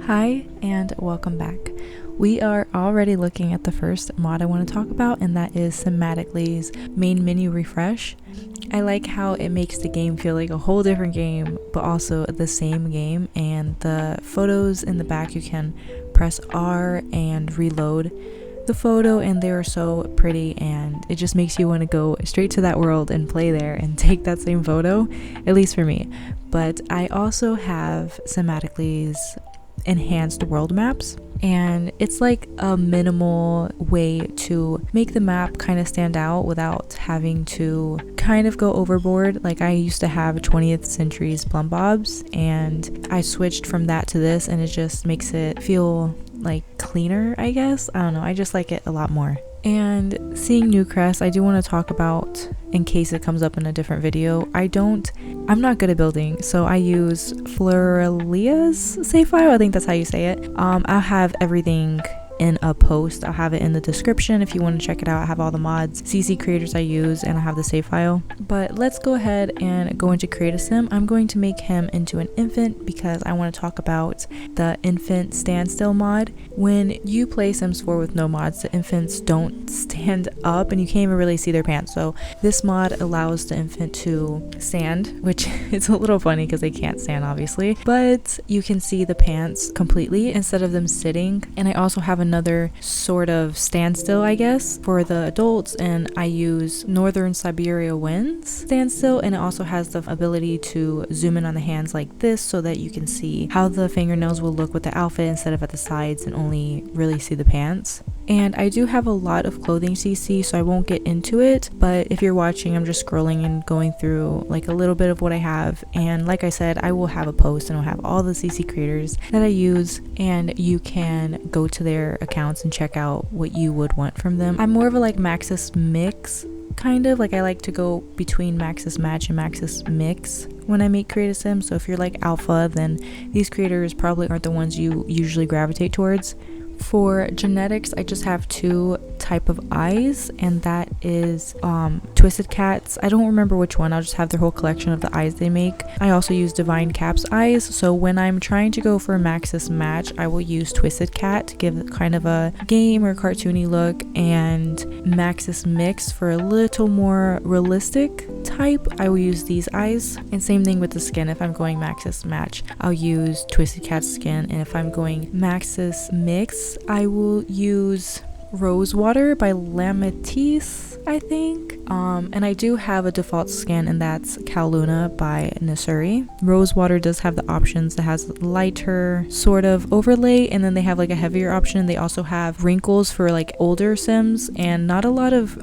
Hi and welcome back. We are already looking at the first mod I want to talk about, and that is Cinematically's main menu refresh. I like how it makes the game feel like a whole different game, but also the same game, and the photos in the back, you can press R and reload the photo, and they are so pretty, and it just makes you want to go straight to that world and play there and take that same photo, at least for me. But I also have Cinematically's enhanced world maps, and it's like a minimal way to make the map kind of stand out without having to kind of go overboard. Like, I used to have 20th century's plumb bobs, and I switched from that to this, and it just makes it feel like cleaner, I guess. I don't know, I just like it a lot more. And seeing Newcrest, I do want to talk about, in case it comes up in a different video. I'm not good at building, so I use Floralia's save file. I think that's how you say it. I'll have everything in a post. I'll have it in the description if you want to check it out. I have all the mods, CC creators I use, and I have the save file. But let's go ahead and go into create a sim. I'm going to make him into an infant because I want to talk about the infant standstill mod. When you play Sims 4 with no mods, the infants don't stand up and you can't even really see their pants. So this mod allows the infant to stand, which is a little funny because they can't stand obviously, but you can see the pants completely instead of them sitting. And I also have another sort of standstill, I guess, for the adults, and I use Northern Siberia Winds standstill, and it also has the ability to zoom in on the hands like this so that you can see how the fingernails will look with the outfit instead of at the sides and only really see the pants. And I do have a lot of clothing CC, so I won't get into it, but if you're watching, I'm just scrolling and going through like a little bit of what I have. And like I said, I will have a post and I'll have all the CC creators that I use, and you can go to their accounts and check out what you would want from them. I'm more of a like Maxis mix, kind of like I like to go between Maxis match and Maxis mix when I make create a sim. So if you're like alpha, then these creators probably aren't the ones you usually gravitate towards. For genetics, I just have two type of eyes, and that is Twisted Cat's. I don't remember which one. I'll just have their whole collection of the eyes they make. I also use Divine Cap's eyes, so when I'm trying to go for a Maxis match, I will use Twisted Cat to give kind of a game or cartoony look, and Maxis mix for a little more realistic type, I will use these eyes. And same thing with the skin. If I'm going Maxis match, I'll use Twisted Cat's skin, and if I'm going Maxis mix, I will use Rosewater by Lamatis, I think. And I do have a default skin, and that's Kowloona by Nasuri. Rosewater does have the options that has lighter sort of overlay, and then they have like a heavier option. They also have wrinkles for like older Sims, and not a lot of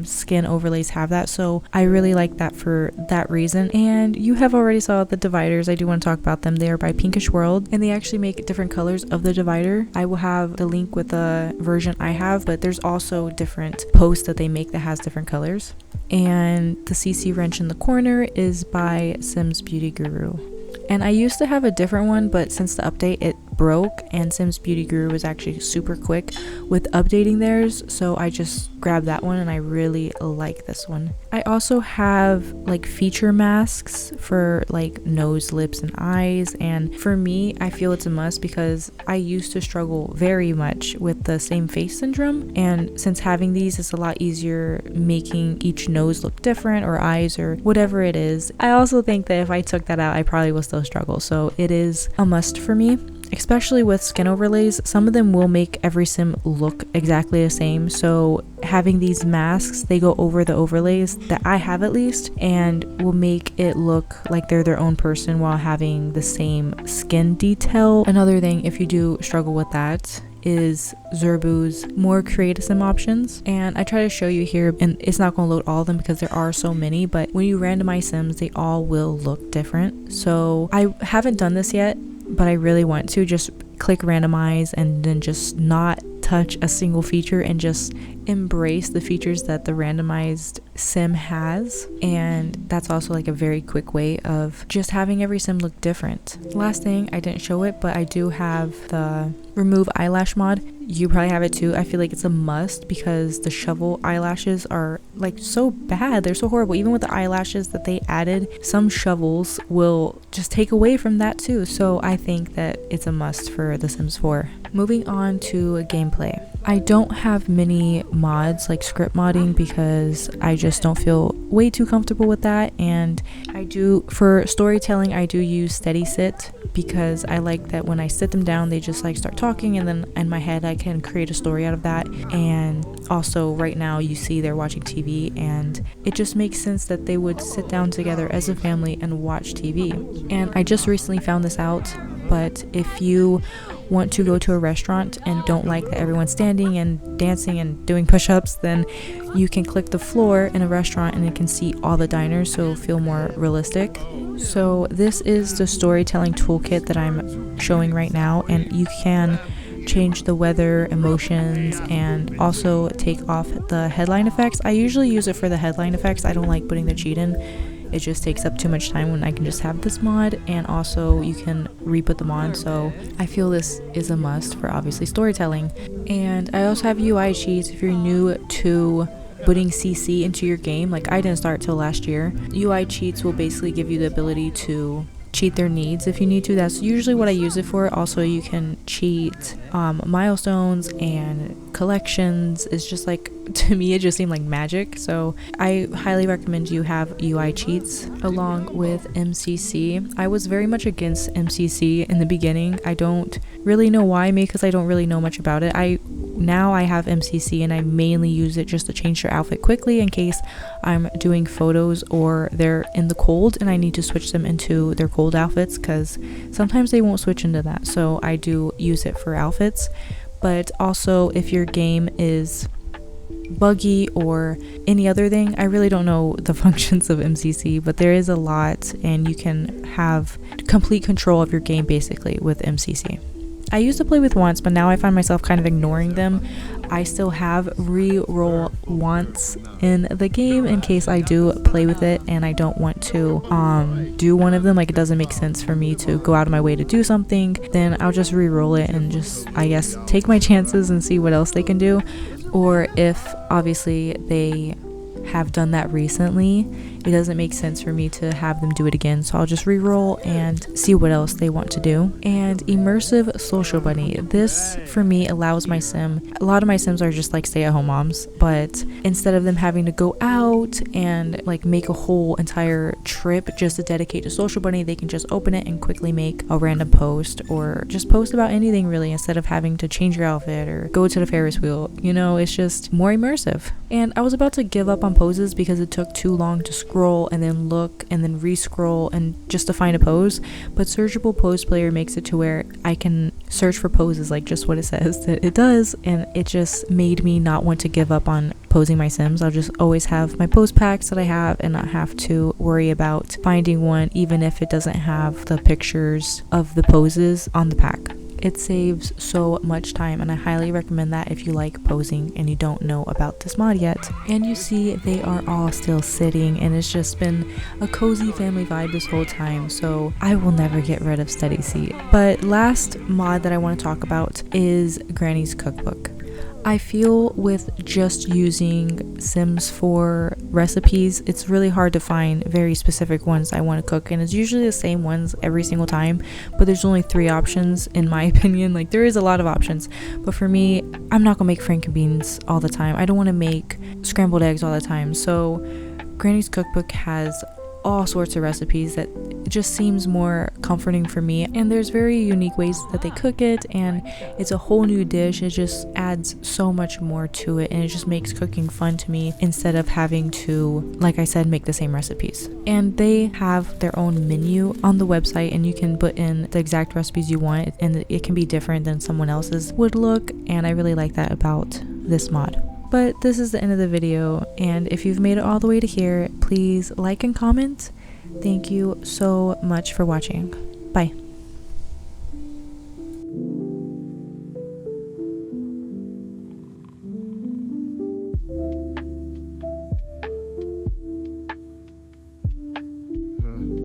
skin overlays have that, so I really like that for that reason. And you have already saw the dividers. I do want to talk about them. They are by Pinkish World, and they actually make different colors of the divider. I will have the link with the version I have, but there's also different posts that they make that has different colors. And the CC wrench in the corner is by Sims Beauty Guru. And I used to have a different one, but since the update it broke, and Sims Beauty Guru was actually super quick with updating theirs, so I just grabbed that one, and I really like this one. I also have like feature masks for like nose, lips, and eyes, and for me, I feel it's a must because I used to struggle very much with the same face syndrome, and since having these, it's a lot easier making each nose look different, or eyes, or whatever it is. I also think that if I took that out, I probably will still struggle, so it is a must for me. Especially with skin overlays, some of them will make every sim look exactly the same, so having these masks, they go over the overlays that I have at least, and will make it look like they're their own person while having the same skin detail. Another thing, if you do struggle with that, is Zerbu's more creative sim options, and I try to show you here, and it's not going to load all of them because there are so many, but when you randomize sims, they all will look different. So I haven't done this yet, but I really want to just click randomize and then just not touch a single feature and just embrace the features that the randomized sim has. And that's also like a very quick way of just having every sim look different. Last thing, I didn't show it, but I do have the remove eyelash mod. you probably have it too. I feel like it's a must because the shovel eyelashes are like so bad. They're so horrible. Even with the eyelashes that they added, some shovels will just take away from that too. So I think that it's a must for The Sims 4. Moving on to gameplay. I don't have many mods like script modding because I just don't feel way too comfortable with that, and for storytelling I do use steady sit because I like that when I sit them down they just like start talking, and then in my head I can create a story out of that. And also right now you see they're watching TV, and it just makes sense that they would sit down together as a family and watch TV. And I just recently found this out, but if you want to go to a restaurant and don't like that everyone's standing and dancing and doing push-ups, then you can click the floor in a restaurant and it can see all the diners, so it'll feel more realistic. So this is the storytelling toolkit that I'm showing right now, and you can change the weather, emotions, and also take off the headline effects. I usually use it for the headline effects. I don't like putting the cheat in. It just takes up too much time when I can just have this mod, and also you can re-put them on. So I feel this is a must for obviously storytelling. And I also have UI cheats if you're new to putting CC into your game. Like I didn't start till last year. UI cheats will basically give you the ability to cheat their needs if you need to. That's usually what I use it for. Also you can cheat milestones and collections. It's just like, to me it just seemed like magic, so I highly recommend you have UI cheats along with MCC. I was very much against MCC in the beginning. I don't really know why, maybe because I don't really know much about it. Now I have MCC and I mainly use it just to change their outfit quickly in case I'm doing photos or they're in the cold and I need to switch them into their cold outfits, because sometimes they won't switch into that, so I do use it for outfits. But also if your game is buggy or any other thing, I really don't know the functions of MCC, but there is a lot, and you can have complete control of your game basically with MCC. I used to play with wants, but now I find myself kind of ignoring them. I still have re-roll wants in the game in case I do play with it and I don't want to do one of them. Like it doesn't make sense for me to go out of my way to do something, then I'll just re-roll it and just, I guess, take my chances and see what else they can do. Or if obviously they have done that recently, it doesn't make sense for me to have them do it again, so I'll just re-roll and see what else they want to do. And immersive social bunny, this for me allows my sim, a lot of my sims are just like stay-at-home moms, but instead of them having to go out and like make a whole entire trip just to dedicate to social bunny, they can just open it and quickly make a random post or just post about anything really, instead of having to change your outfit or go to the Ferris wheel. You know, it's just more immersive. And I was about to give up on poses because it took too long to scroll and then look and then re-scroll and just to find a pose, but searchable pose player makes it to where I can search for poses like just what it says that it does, and it just made me not want to give up on posing my sims. I'll just always have my pose packs that I have and not have to worry about finding one even if it doesn't have the pictures of the poses on the pack. It saves so much time, and I highly recommend that if you like posing and you don't know about this mod yet. And you see they are all still sitting, and it's just been a cozy family vibe this whole time, so I will never get rid of steady seat. But last mod that I want to talk about is Granny's Cookbook. I feel with just using Sims 4 recipes, it's really hard to find very specific ones I want to cook, and it's usually the same ones every single time, but there's only 3 options in my opinion. Like, there is a lot of options, but for me, I'm not gonna make frankenbeans all the time. I don't want to make scrambled eggs all the time, so Granny's Cookbook has all sorts of recipes that it just seems more comforting for me, and there's very unique ways that they cook it, and it's a whole new dish. It just adds so much more to it, and it just makes cooking fun to me instead of having to, like I said, make the same recipes. And they have their own menu on the website, and you can put in the exact recipes you want, and it can be different than someone else's would look, and I really like that about this mod. But this is the end of the video, and if you've made it all the way to here, please like and comment. Thank you so much for watching. Bye.